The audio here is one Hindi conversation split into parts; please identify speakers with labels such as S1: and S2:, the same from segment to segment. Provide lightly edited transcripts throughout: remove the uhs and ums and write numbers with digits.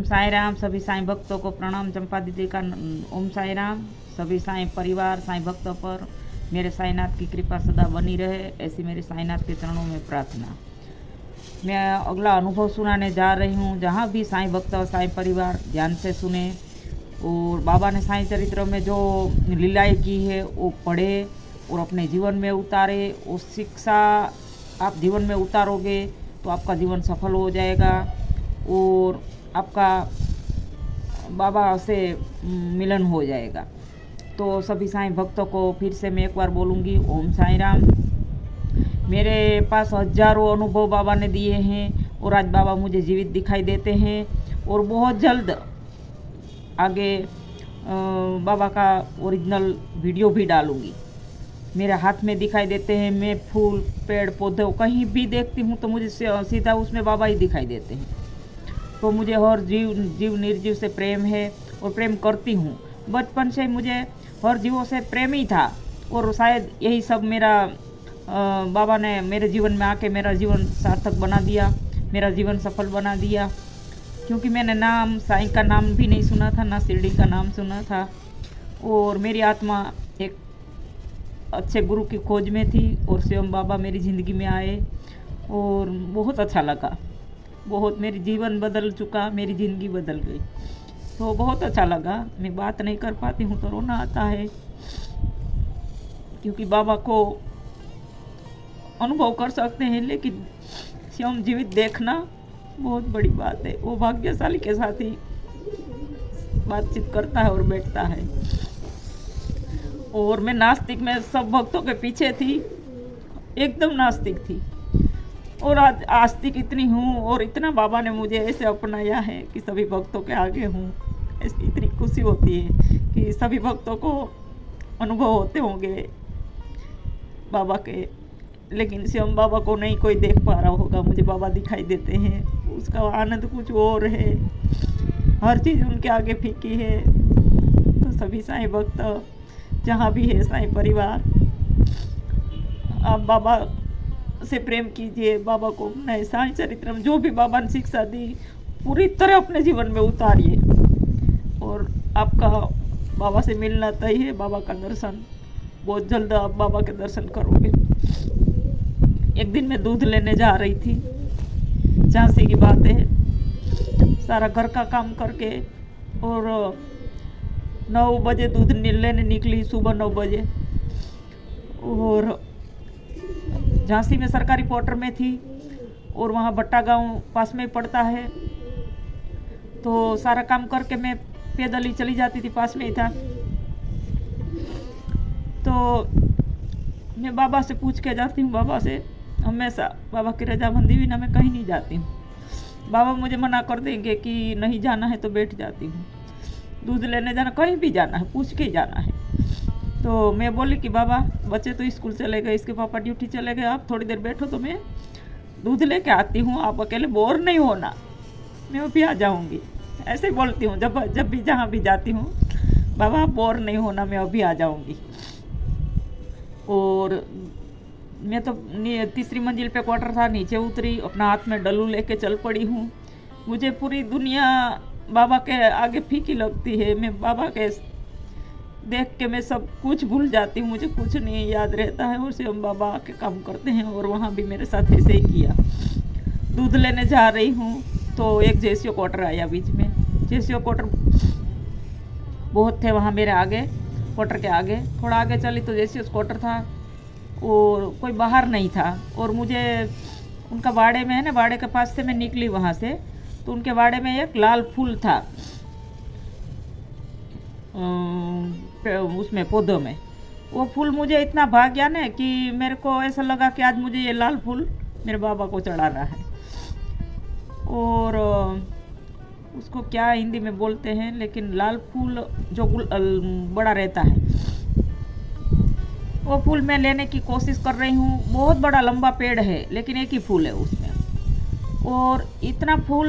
S1: साईं राम। सभी साईं भक्तों को प्रणाम। चंपा दीदी का ओम साईं राम। सभी साईं परिवार, साईं भक्तों पर मेरे साईंनाथ की कृपा सदा बनी रहे, ऐसी मेरे साईंनाथ के चरणों में प्रार्थना। मैं अगला अनुभव सुनाने जा रही हूँ। जहाँ भी साईं भक्त और साईं परिवार ध्यान से सुने और बाबा ने साईं चरित्र में जो लीलाएं की है वो पढ़े और अपने जीवन में उतारे। वो शिक्षा आप जीवन में उतारोगे तो आपका जीवन सफल हो जाएगा और आपका बाबा से मिलन हो जाएगा। तो सभी साईं भक्तों को फिर से मैं एक बार बोलूँगी, ओम साईं राम। मेरे पास हजारों अनुभव बाबा ने दिए हैं और आज बाबा मुझे जीवित दिखाई देते हैं और बहुत जल्द आगे बाबा का ओरिजिनल वीडियो भी डालूँगी। मेरे हाथ में दिखाई देते हैं। मैं फूल, पेड़, पौधे कहीं भी देखती हूँ तो मुझे सीधा उसमें बाबा ही दिखाई देते हैं। तो मुझे हर जीव निर्जीव से प्रेम है और प्रेम करती हूँ। बचपन से मुझे हर जीवों से प्रेम ही था और शायद यही सब मेरा बाबा ने मेरे जीवन में आके मेरा जीवन सार्थक बना दिया, मेरा जीवन सफल बना दिया। क्योंकि मैंने नाम साईं का नाम भी नहीं सुना था, ना शिरडी का नाम सुना था और मेरी आत्मा एक अच्छे गुरु की खोज में थी और स्वयं बाबा मेरी ज़िंदगी में आए और बहुत अच्छा लगा। बहुत मेरी जीवन बदल चुका, मेरी ज़िंदगी बदल गई। तो बहुत अच्छा लगा। मैं बात नहीं कर पाती हूँ तो रोना आता है, क्योंकि बाबा को अनुभव कर सकते हैं लेकिन स्वयं जीवित देखना बहुत बड़ी बात है। वो भाग्यशाली के साथ ही बातचीत करता है और बैठता है। और मैं नास्तिक में सब भक्तों के पीछे थी, एकदम नास्तिक थी और आज आस्तिक इतनी हूँ और इतना बाबा ने मुझे ऐसे अपनाया है कि सभी भक्तों के आगे हूँ। ऐसी इतनी खुशी होती है कि सभी भक्तों को अनुभव होते होंगे बाबा के, लेकिन स्वयं बाबा को नहीं कोई देख पा रहा होगा। मुझे बाबा दिखाई देते हैं, उसका आनंद कुछ और है। हर चीज़ उनके आगे फीकी है। तो सभी साईं भक्त जहाँ भी है, साईं परिवार, आप बाबा से प्रेम कीजिए। बाबा को नए साईं चरित्र में जो भी बाबा ने शिक्षा दी पूरी तरह अपने जीवन में उतारिए और आपका बाबा से मिलना तय है। बाबा का दर्शन बहुत जल्द आप बाबा के दर्शन करोगे। एक दिन मैं दूध लेने जा रही थी, झांसी की बात है। सारा घर का काम करके और 9 बजे दूध लेने निकली, सुबह 9 बजे। और झांसी में सरकारी क्वार्टर में थी और वहाँ भट्टा गांव पास में पड़ता है। तो सारा काम करके मैं पैदल ही चली जाती थी, पास में ही था। तो मैं बाबा से पूछ के जाती हूँ, बाबा से हमेशा, बाबा की रजामंदी बिना मैं कहीं नहीं जाती हूँ। बाबा मुझे मना कर देंगे कि नहीं जाना है तो बैठ जाती हूँ। दूध लेने जाना, कहीं भी जाना है पूछ के ही जाना है। तो मैं बोली कि बाबा बच्चे तो स्कूल चले गए, इसके पापा ड्यूटी चले गए, आप थोड़ी देर बैठो तो मैं दूध लेके आती हूँ, आप अकेले बोर नहीं होना, मैं अभी आ जाऊँगी। ऐसे बोलती हूँ जब भी जहाँ भी जाती हूँ, बाबा आप बोर नहीं होना, मैं अभी आ जाऊँगी। और मैं तो 3री मंजिल पे क्वार्टर था, नीचे उतरी, अपना हाथ में डल्लू लेके चल पड़ी हूँ। मुझे पूरी दुनिया बाबा के आगे फीकी लगती है। मैं बाबा के देख के मैं सब कुछ भूल जाती हूँ, मुझे कुछ नहीं याद रहता है और स्वयं बाबा के काम करते हैं। और वहाँ भी मेरे साथ ऐसे ही किया। दूध लेने जा रही हूँ तो एक जेसीओ क्वार्टर आया बीच में। जेसीओ क्वार्टर बहुत थे वहाँ मेरे आगे, क्वार्टर के आगे। थोड़ा आगे चली तो जेसीओ क्वार्टर था और कोई बाहर नहीं था। और मुझे उनका बाड़े में है ना, बाड़े के पास से मैं निकली वहाँ से, तो उनके बाड़े में एक लाल फूल था उसमें पौधों में। वो फूल मुझे इतना भाग गया ना कि मेरे को ऐसा लगा कि आज मुझे ये लाल फूल मेरे बाबा को चढ़ाना है। और उसको क्या हिंदी में बोलते हैं, लेकिन लाल फूल जो बड़ा रहता है, वो फूल मैं लेने की कोशिश कर रही हूँ। बहुत बड़ा लंबा पेड़ है लेकिन एक ही फूल है उसमें। और इतना फूल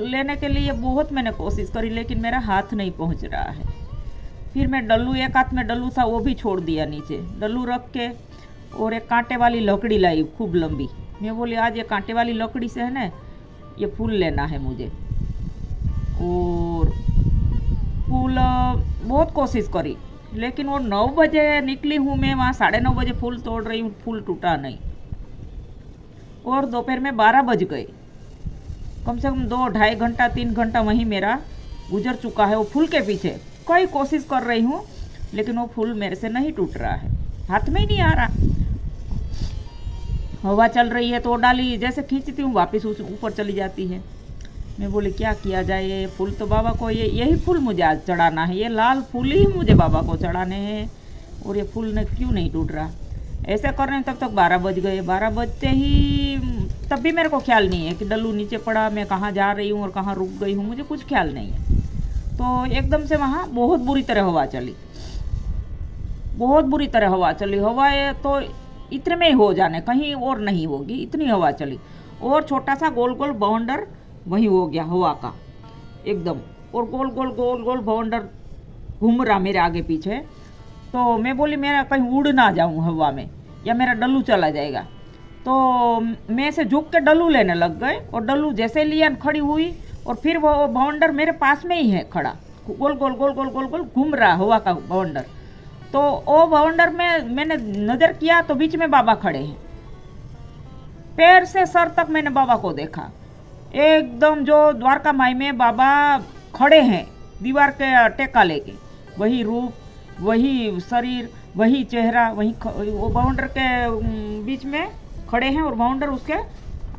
S1: लेने के लिए बहुत मैंने कोशिश करी लेकिन मेरा हाथ नहीं पहुँच रहा है। फिर मैं डल्लू, एक हाथ में डल्लू था वो भी छोड़ दिया नीचे, डल्लू रख के और एक कांटे वाली लकड़ी लाई खूब लंबी। मैं बोली आज ये कांटे वाली लकड़ी से है ना ये फूल लेना है मुझे। और फूल बहुत कोशिश करी, लेकिन वो 9 बजे निकली हूँ मैं, वहाँ 9:30 बजे फूल तोड़ रही हूँ, फूल टूटा नहीं। और दोपहर में 12 बज गए। कम से कम 2-2.5 घंटा 3 घंटा वहीं मेरा गुजर चुका है वो फूल के पीछे। कई कोशिश कर रही हूँ, लेकिन वो फूल मेरे से नहीं टूट रहा है, हाथ में ही नहीं आ रहा। हवा चल रही है तो डाली जैसे खींचती हूँ वापस उस ऊपर चली जाती है। मैं बोली क्या किया जाए, ये फूल तो बाबा को यही फूल मुझे आज चढ़ाना है, ये लाल फूल ही मुझे बाबा को चढ़ाने हैं, और ये फूल ने क्यों नहीं टूट रहा। ऐसे कर रहे हैं तब तक 12 बज गए। 12 बजते ही तब भी मेरे को ख्याल नहीं है कि डल्लू नीचे पड़ा, मैं कहाँ जा रही हूँ और कहाँ रुक गई हूँ, मुझे कुछ ख्याल नहीं है। तो एकदम से वहाँ बहुत बुरी तरह हवा चली, बहुत बुरी तरह हवा चली। हवा तो इतने में ही हो जाने, कहीं और नहीं होगी, इतनी हवा चली। और छोटा सा गोल गोल बाउंडर वही हो गया हवा का एकदम, और गोल गोल गोल गोल बाउंडर घूम रहा मेरे आगे पीछे। तो मैं बोली मेरा कहीं उड़ ना जाऊं हवा में, या मेरा डल्लू चला जाएगा। तो मैं ऐसे झुक के डल्लू लेने लग गए, और डल्लू जैसे लिया खड़ी हुई, और फिर वो बाउंडर मेरे पास में ही है खड़ा, गोल गोल गोल गोल गोल गोल घूम रहा हवा का बाउंडर। तो वो बाउंडर में मैंने नज़र किया तो बीच में बाबा खड़े हैं, पैर से सर तक मैंने बाबा को देखा एकदम, जो द्वारका माई में बाबा खड़े हैं दीवार के टेका लेके, वही रूप, वही शरीर, वही चेहरा, वही वो बाउंडर के बीच में खड़े हैं, और बाउंडर उसके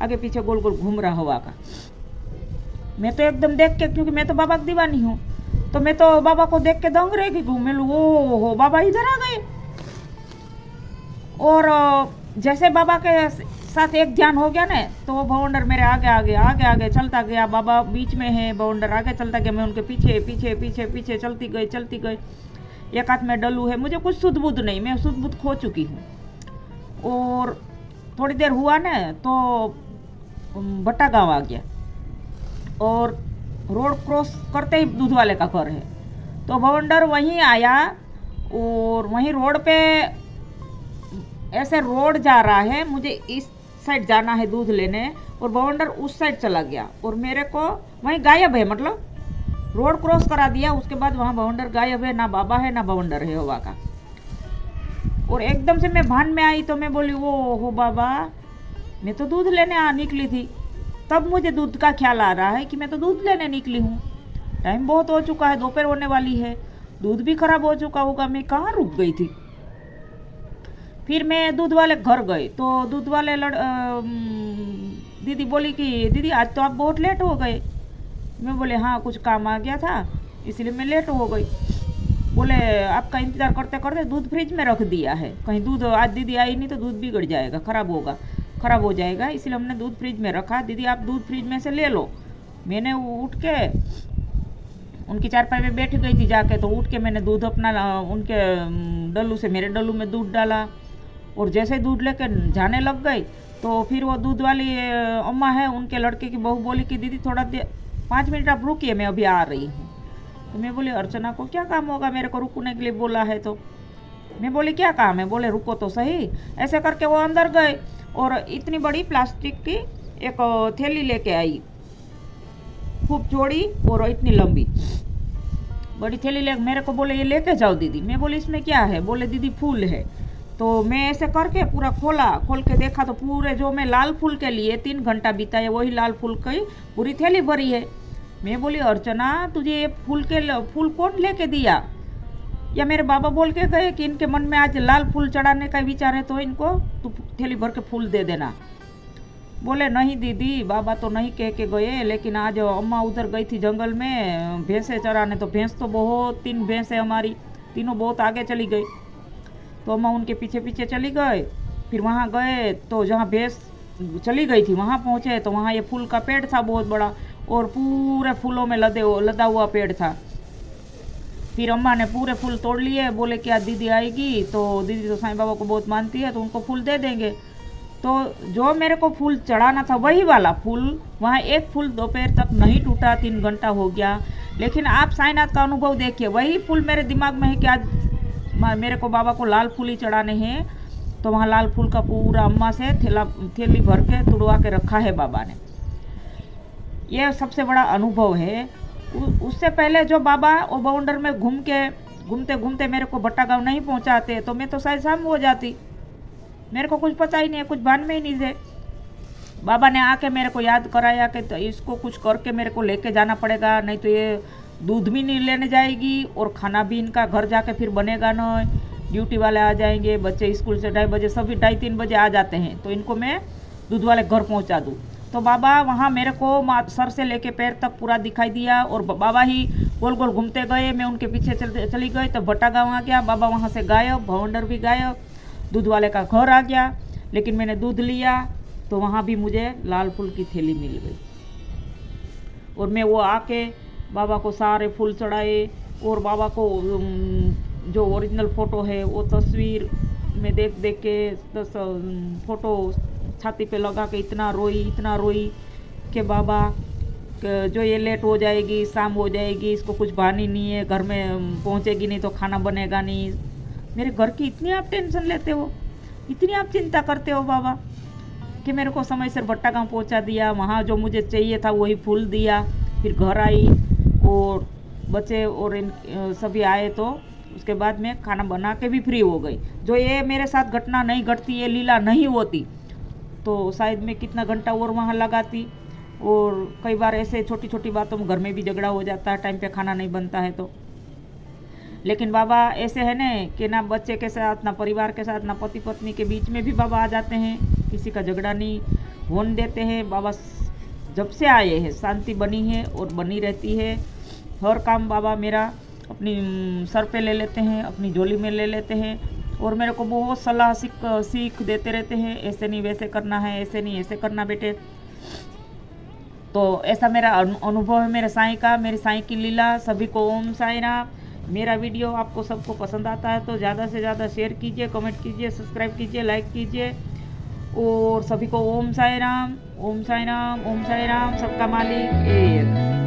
S1: आगे पीछे गोल गोल घूम रहा हवा का। मैं तो एकदम देख के, क्योंकि मैं तो बाबा की दीवानी हूँ, तो मैं तो बाबा को देख के दंग रह गई। मैं वो बाबा इधर आ गए, और जैसे बाबा के साथ एक ध्यान हो गया ना, तो वो बाउंडर मेरे आगे आगे आगे आगे चलता गया, बाबा बीच में है, बाउंडर आगे चलता गया, मैं उनके पीछे पीछे पीछे पीछे चलती गई चलती गई। एक हाथ में डल्लू है, मुझे कुछ सुध बुध नहीं, मैं सुध बुध खो चुकी हूँ। और थोड़ी देर हुआ ना तो भट्टा गाँव आ गया, और रोड क्रॉस करते ही दूध वाले का घर है, तो बाउंडर वहीं आया, और वहीं रोड पे ऐसे रोड जा रहा है, मुझे इस साइड जाना है दूध लेने, और बाउंडर उस साइड चला गया, और मेरे को वहीं गायब है, मतलब रोड क्रॉस करा दिया, उसके बाद वहाँ बाउंडर गायब है, ना बाबा है ना बाउंडर है हवा का। और एकदम से मैं भान में आई, तो मैं बोली वो हो बाबा, मैं तो दूध लेने निकली थी। तब मुझे दूध का ख्याल आ रहा है कि मैं तो दूध लेने निकली हूँ, टाइम बहुत हो चुका है, दोपहर होने वाली है, दूध भी खराब हो चुका होगा, मैं कहाँ रुक गई थी। फिर मैं दूध वाले घर गई, तो दूध वाले दीदी बोली कि दीदी आज तो आप बहुत लेट हो गए। मैं बोले हाँ कुछ काम आ गया था इसलिए मैं लेट हो गई। बोले आपका इंतज़ार करते करते दूध फ्रिज में रख दिया है, कहीं दूध आज दीदी आई नहीं तो दूध बिगड़ जाएगा, ख़राब हो जाएगा, इसलिए हमने दूध फ्रिज में रखा, दीदी आप दूध फ्रिज में से ले लो। मैंने उठ के उनकी चारपाई में बैठ गई थी जाके, तो उठ के मैंने दूध अपना उनके डल्लू से मेरे डल्लू में दूध डाला, और जैसे दूध लेके जाने लग गई, तो फिर वो दूध वाली अम्मा है, उनके लड़के की बहू बोली कि दीदी थोड़ा देर 5 मिनट आप रुकिए, मैं अभी आ रही हूँ। तो मैं बोली अर्चना को क्या काम होगा, मेरे को रुकने के लिए बोला है। तो मैं बोली क्या काम है, बोले रुको तो सही। ऐसे करके वो अंदर गए, और इतनी बड़ी प्लास्टिक की एक थैली लेके आई, खूब चौड़ी और इतनी लंबी बड़ी थैली ले, मेरे को बोले ये लेके जाओ दीदी। मैं बोली इसमें क्या है, बोले दीदी फूल है। तो मैं ऐसे करके पूरा खोल के देखा, तो पूरे जो मैं लाल फूल के लिए 3 घंटा बिताए, वही लाल फूल की पूरी थैली भरी है। मैं बोली अर्चना तुझे ये फूल कौन लेके दिया, या मेरे बाबा बोल के गए कि इनके मन में आज लाल फूल चढ़ाने का विचार है, तो इनको तू थैली भर के फूल दे देना। बोले नहीं दीदी, बाबा तो नहीं कह के गए, लेकिन आज अम्मा उधर गई थी जंगल में भैंसे चराने, तो भैंस तो बहुत 3 भैंस है हमारी, तीनों बहुत आगे चली गई, तो अम्मा उनके पीछे पीछे चली गए। फिर वहाँ गए तो जहाँ भैंस चली गई थी वहाँ पहुँचे, तो वहाँ ये फूल का पेड़ था बहुत बड़ा, और पूरे फूलों में लदा हुआ पेड़ था। फिर अम्मा ने पूरे फूल तोड़ लिए, बोले कि आज दीदी आएगी, तो दीदी तो साईं बाबा को बहुत मानती है, तो उनको फूल दे देंगे। तो जो मेरे को फूल चढ़ाना था वही वाला फूल, वहाँ एक फूल दोपहर तक नहीं टूटा, 3 घंटा हो गया। लेकिन आप साईनाथ का अनुभव देखिए, वही फूल मेरे दिमाग में है कि आज मेरे को बाबा को लाल फूल ही चढ़ाने हैं, तो वहाँ लाल फूल का पूरा अम्मा से थैली भर के तुड़वा के रखा है बाबा ने। यह सबसे बड़ा अनुभव है। उससे पहले जो बाबा वो बाउंडर में घूमते घूमते मेरे को भट्टा गाँव नहीं पहुंचाते तो मैं तो शायद शाम हो जाती। मेरे को कुछ पता ही नहीं है, कुछ भान में ही नहीं थे। बाबा ने आके मेरे को याद कराया कि तो इसको कुछ करके मेरे को लेके जाना पड़ेगा, नहीं तो ये दूध भी नहीं लेने जाएगी और खाना भी इनका घर जाके फिर बनेगा न। ड्यूटी वाले आ जाएंगे, बच्चे स्कूल से 2:30 बजे, सभी 2:30-3 बजे आ जाते हैं, तो इनको मैं दूध वाले घर पहुंचा दूँ। तो बाबा वहाँ मेरे को सर से लेके पैर तक पूरा दिखाई दिया और बाबा ही गोल गोल घूमते गए, मैं उनके पीछे चली गई। तो भट्टा गाँव आ गया, बाबा वहाँ से गायब, भावंडर भी गायब, दूध वाले का घर आ गया। लेकिन मैंने दूध लिया तो वहाँ भी मुझे लाल फूल की थैली मिल गई और मैं वो आके बाबा को सारे फूल चढ़ाए और बाबा को जो ओरिजिनल फ़ोटो है वो तस्वीर में देख देख के फ़ोटो छाती पे लगा के इतना रोई कि बाबा जो ये लेट हो जाएगी, शाम हो जाएगी, इसको कुछ भान ही नहीं है, घर में पहुंचेगी नहीं तो खाना बनेगा नहीं। मेरे घर की इतनी आप टेंशन लेते हो, इतनी आप चिंता करते हो बाबा कि मेरे को समय से भट्टा गाँव पहुँचा दिया, वहाँ जो मुझे चाहिए था वही फूल दिया। फिर घर आई और बच्चे और इन सभी आए तो उसके बाद मैं खाना बना के भी फ्री हो गई। जो ये मेरे साथ घटना नहीं घटती, ये लीला नहीं होती तो शायद मैं कितना घंटा और वहाँ लगाती। और कई बार ऐसे छोटी छोटी बातों में घर में भी झगड़ा हो जाता है, टाइम पे खाना नहीं बनता है तो। लेकिन बाबा ऐसे है ना कि ना बच्चे के साथ, ना परिवार के साथ, ना पति पत्नी के बीच में भी बाबा आ जाते हैं, किसी का झगड़ा नहीं होने देते हैं। बाबा जब से आए हैं शांति बनी है और बनी रहती है। हर काम बाबा मेरा अपनी सर पे ले लेते हैं, अपनी झोली में ले लेते हैं और मेरे को बहुत सलाह सीख देते रहते हैं, ऐसे नहीं वैसे करना है, ऐसे नहीं ऐसे करना बेटे। तो ऐसा मेरा अनुभव है मेरे साईं का, मेरी साईं की लीला। सभी को ओम साईं राम। मेरा वीडियो आपको सबको पसंद आता है तो ज़्यादा से ज़्यादा शेयर कीजिए, कमेंट कीजिए, सब्सक्राइब कीजिए, लाइक कीजिए और सभी को ओम साईं राम, ओम साईं राम, ओम साईं राम। सबका मालिक एक।